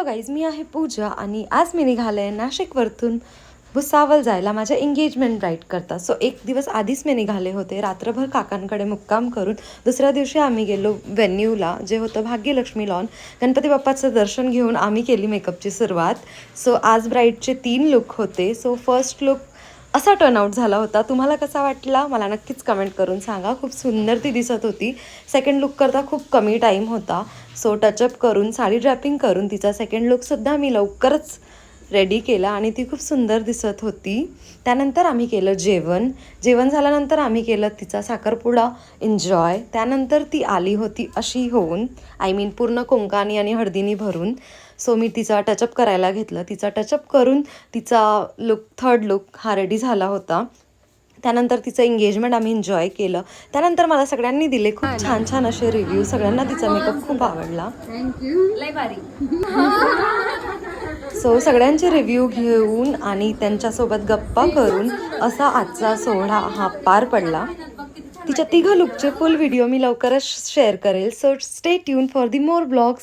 Hello guys, मी आहे पूजा आणि आज मी निघाले नाशिकवरतून भुसावळ जायला माझ्या एंगेजमेंट ब्राईट करता. सो एक दिवस आधीच मी निघाले होते, रात्रभर काकांकडे मुक्काम करून दुसऱ्या दिवशी आम्ही गेलो व्हेन्यूला, जे होतं भाग्यलक्ष्मी लॉन. गणपती बाप्पाचं दर्शन घेऊन आम्ही केली मेकअपची सुरुवात. सो आज ब्राईडचे 3 लुक होते. सो फर्स्ट लुक असा टर्नआउट झाला होता. तुम्हाला कसा वाटला मला नक्कीच कमेंट करून सांगा. खूप सुंदर ती दिसत होती. सेकंड लुक करता खूप कमी टाईम होता. सो टचअप करून साडी ड्रॅपिंग करून तिचा सेकंड लुकसुद्धा मी लवकरच रेडी केला आणि ती खूप सुंदर दिसत होती. त्यानंतर आम्ही केलं जेवण झाल्यानंतर आम्ही केलं तिचा साखरपुडा एन्जॉय. त्यानंतर ती आली होती अशी होऊन, पूर्ण कुंकानी आणि हळदीनी भरून. सो मी तिचा टचअप करायला घेतलं. तिचा टचअप करून तिचा थर्ड लुक हा रेडी झाला होता. त्यानंतर तिचं एंगेजमेंट आम्ही एन्जॉय केलं. त्यानंतर मला सगळ्यांनी दिले खूप छान छान असे रिव्ह्यू. सगळ्यांना तिचा मेकअप खूप आवडला. सो सगळ्यांचे रिव्ह्यू घेऊन आणि त्यांच्यासोबत गप्पा करून असा आजचा सोहळा हा पार पडला. तिच्या 3 लुकचे फुल व्हिडिओ मी लवकरच शेअर करेल. So stay tune for the more blogs.